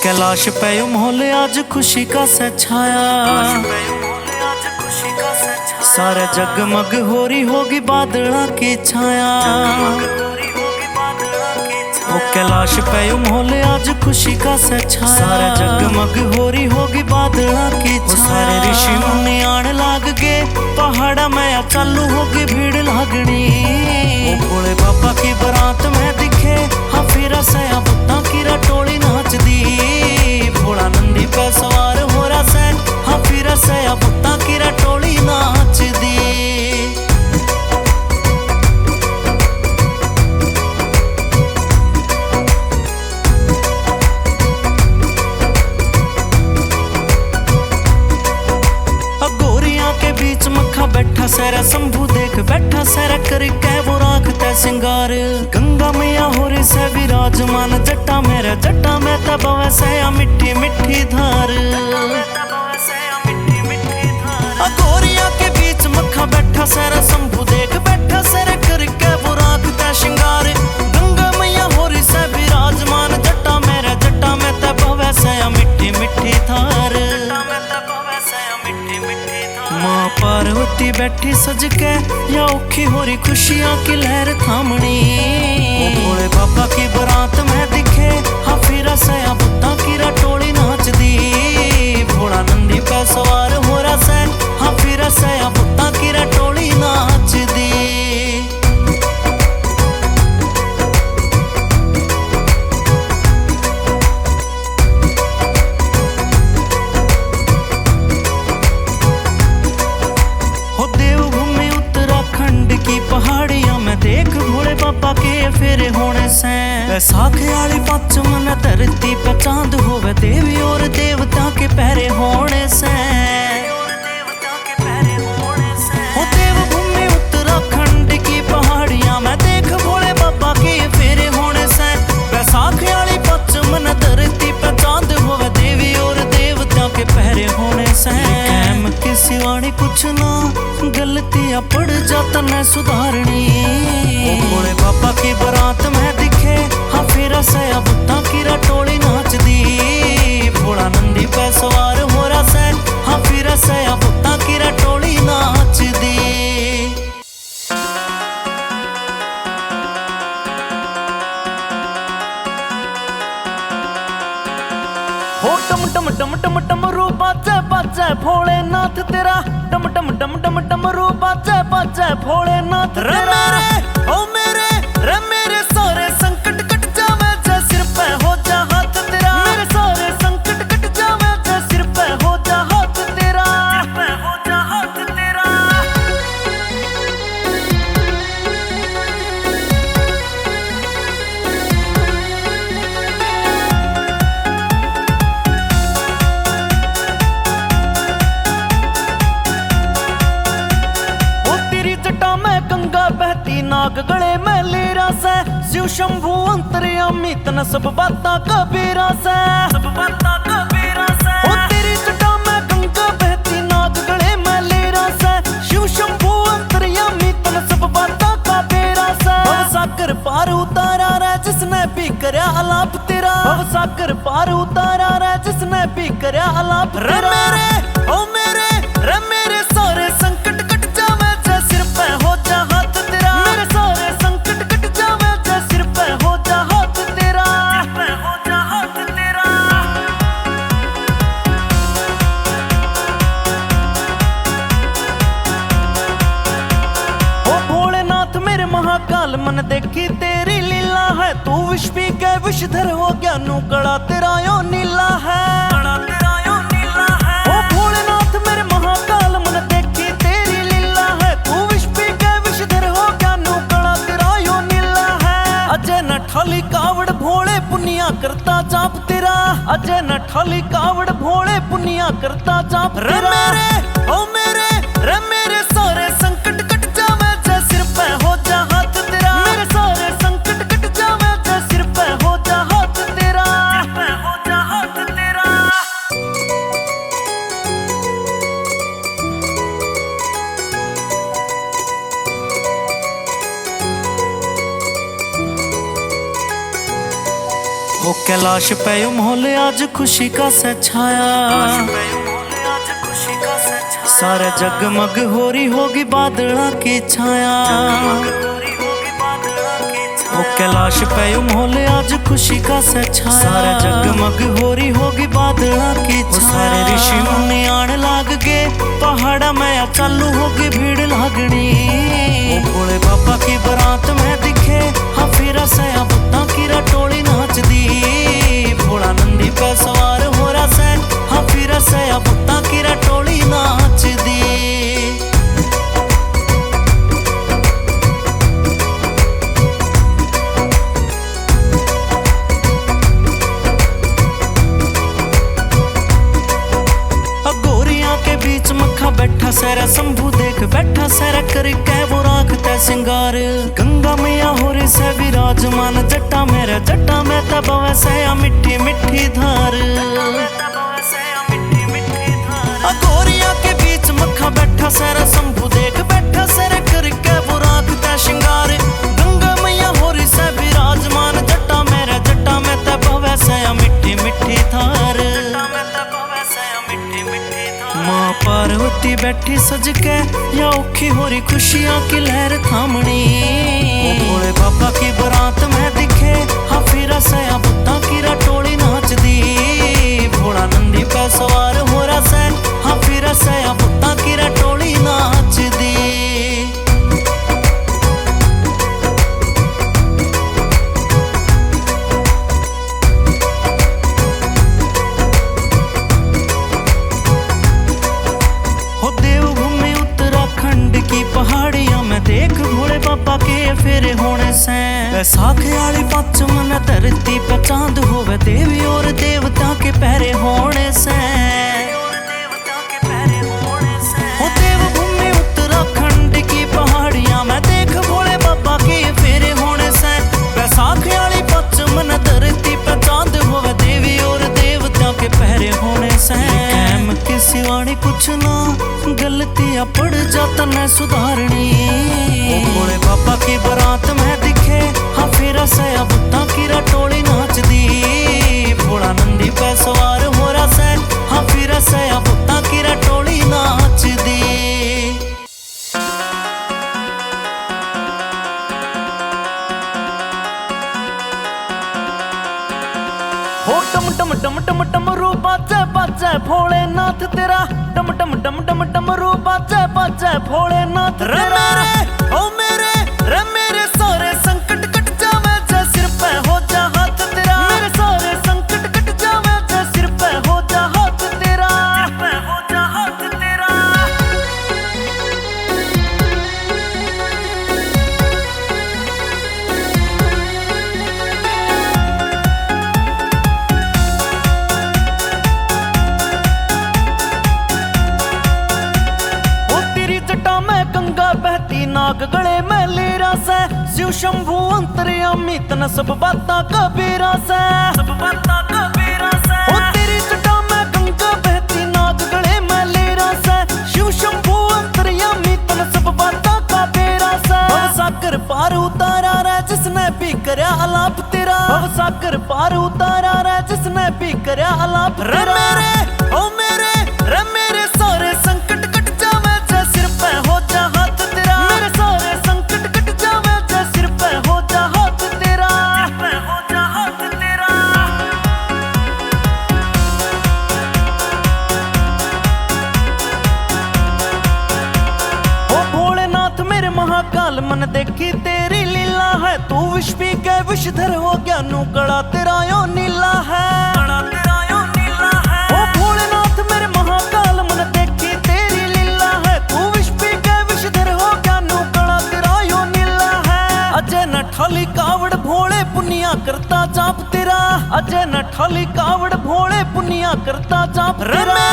कैलाश पे मोहल्ले आज खुशी का सा छाया, सारे जगमग हो रही होगी बादलों की छाया। वो कैलाश पे मोहल्ले आज खुशी का सा छाया, सारे जगमग हो रही होगी बादलों की छाया। सारे ऋषि मुनि आने लाग गए पहाड़ा में, या चालू होगी भीड़ लागनी। वो भोले बाबा की बारात में दिखे हाफिरा से बुत्ता की रटोली नाच दी। भोला नंदी पे सवार हो रहा से हाफिरा से बुत्ता की रटोली नाच दी। बीच मक्खा बैठा सैरा शंभू देख बैठा सैरा करके वो राखता सिंगार। गंगा मैया हो रही से विराजमान जट्टा मेरा जट्टा में तब वैसे मिट्टी मिट्टी धार। गोरिया के बीच मक्खा बैठा सैरा शंभू देख बैठा सैरा करके वो राखता सिंगार। गंगा मैया हो रही से विराजमान जट्टा मेरा जट्टा में तब वैसे मिट्टी मिट्टी धार। माँ पार्वती बैठी सज के या औखी हो रही खुशियां की लहर थामनी। वो भोले बाबा की बारात में दिखे हाफिरा से बुत्ता की रटोली नाच दी। भोला नंदी पे सवार हो रहा से हाफिरा से बुत्ता की रटोली नाच दी। पहाड़ियां में देख भोले बाबा के फेरे होने से, बैसाखी वाली पच मन धरती पे चांद होवे देवी और देवता के पहरे होने से। हो देवभूमि उत्तराखंड की पहाड़ियां में देख भोले बाबा के फेरे होने से, बैसाखी वाली पच मन धरती पे चांद होवे देवी और देवता के पहरे होने से। की सिवानी कुछ ना गलतियां पड़ जाता न सुधारनी। भोले बाबा की बारात में दिखे हाफिरा से बुत्ता की रटोली नाच दी। भोला नंदी पे सवार हो रहा से हाफिरा से बुत्ता की रटोली नाच दी। हो टम टम टम टम टम रू बाजे बाजे भोलेनाथ तेरा, टम टम टम टम टम रू बाजे बाजे भोलेनाथ तेरा। ओ मेरे रे मेरे सारे संकट कट जावे जे सिर पे हो जा हाथ तेरा। मेरे सारे संकट कट जावे जे सिर पे हो जा हाथ तेरा, सिर पे हो जा हाथ तेरा। बहती नाग गले में लेरा से, शिव शंभु अंतर्यामी तन सब बाता कबीरा से, सब बाता कबीरा से। ओ तेरी जटा में गंगा बहती नाग गले में लेरा से, शिव शंभु अंतर्यामी तन सब बाता कबीरा से। भव सागर पार उतारा रे जिसने भी करया अलाप तेरा, भव सागर पार उतारा रे जिसने भी करया अलाप तेरा। मेरे ओ मेरे रे मेरे सारे संकट कट जावे जे सिर पे हो जा हाथ तेरा। मेरे सारे संकट कट जावे जे सिर पे हो जा हाथ तेरा, सिर पे हो जा हाथ तेरा। ओ भोलेनाथ मेरे महाकाल मन देखी तेरी लीला है। तू विष पी के विषधर हो गया नू कड़ा तेरा यो नीला है, कड़ा तेरा यो नीला है। ओ भोलेनाथ मेरे महाकाल मन देखी तेरी लीला है। तू विष पी के विषधर हो गया नू कड़ा तेरा यो नीला है। अजय न ठाली कावड़ भोले पुनिया करता जाप तेरा, अजय न ठाली कावड़ भोले पुनिया करता जाप तेरा। मेरे ओ मेरे रे मेरे सारे संकट कट जावे जे सिर पे हो जा हाथ तेरा। मेरे सारे संकट कट जावे जे सिर पे हो जा हाथ तेरा, सिर पे हो जा हाथ तेरा। वो कैलाश पे माहौल आज खुशी का सा छाया, सारे जगमग हो रही होगी बादलों की छाया। वो कैलाश पे माहौल आज खुशी का सा छाया, सारे जगमग हो रही होगी बादलों की छाया। सारे ऋषि मुनि आने लाग गए पहाड़ा में, चालू होगी भीड़ लागनी। वो भोले बाबा की बारात में दिखे हाँ फिर से बुत्ता की रटोली नाच दी। भोला नंदी पे सवार हो रहा से हाँ फिर से बुत्ता की रटोली नाच दी। बीच मक्खा बैठा सैरा शंभू देख बैठा सैरा करके वो राखता सिंगार। गंगा मैया हो रही से विराजमान जट्टा मेरा जट्टा में तब वैसे मिट्टी मिट्टी धार। गोरिया के बीच मक्खा बैठा सैरा शंभू देख बैठा सैरा करके वो राखता सिंगार। गंगा मैया हो रही से विराजमान जट्टा मेरा जट्टा में तब वैसे मिट्टी मिट्टी धार। माँ पार्वती बैठी सज के या औखी हो रही खुशियाँ की लहर थामनी। भोले बाबा की बारात में दिखे हाँ फिर से बुत्ता की रटोली नाच दी। भोला नंदी पे सवार हो रहा से हाँ फिर से बुत्ता की रटोली नाच दी। पहाड़ियां में देख भोले बाबा के फेरे होने से, बैसाख वाली पच मन धरती पे चांद होवे देवी और देवता के पहरे होने से। हो देवभूमि उत्तराखंड की पहाड़ियां में देख भोले बाबा के फेरे होने से, बैसाख वाली पच मन धरती पे चांद होवे देवी और देवता के पहरे होने से। कैम की सिवानी कुछ ना गलतियां पड़ जाता न सुधारनी। भोले बाबा की बारात में दिखे हाँ फिर से बुत्ता की रटोली नाच दी। भोला नंदी पे सवार हो रहा से हाँ फिर से बुत्ता की रटोली नाच दी। हो टम टम टम टम टम रू बाजे बाजे भोलेनाथ तेरा, टम टम टम टम टम रू बाजे बाजे भोलेनाथ तेरा। रे मेरे सारे संकट कट जावे जे सिर पे हो जा हाथ तेरा। मेरे सारे संकट कट जावे जे सिर पे हो जा हाथ तेरा, सिर पे हो जा हाथ तेरा। बहती नाग गले में लेरा से, शिव शंभु अंतर्यामी तन सब बाता कबीरा से, सब बाता कबीरा से। ओ तेरी जटा में गंगा बहती नाग गले में लेरा से, शिव शंभु अंतर्यामी तन सब बाता कबीरा से। भवसागर पार उतारा रे जिसने भी करया आलाप तेरा, भवसागर पार उतारा रे जिसने भी करया आलाप तेरा। रे मेरे सारे संकट कट जावे जे सिर पे हो जा हाथ तेरा। मेरे सारे संकट कट जावे जे सिर पे हो जा हाथ तेरा, सिर पे हो जा हाथ तेरा। ओ भोलेनाथ मेरे महाकाल मन देखी तेरी लीला है। तू विश्व के विषधर हो ज्ञानू कड़ा तेरा यो नीला है। ठाली कावड़ भोले पुनिया करता जाप तेरा, अजय न ठाली कावड़ भोले पुनिया करता जाप तेरा।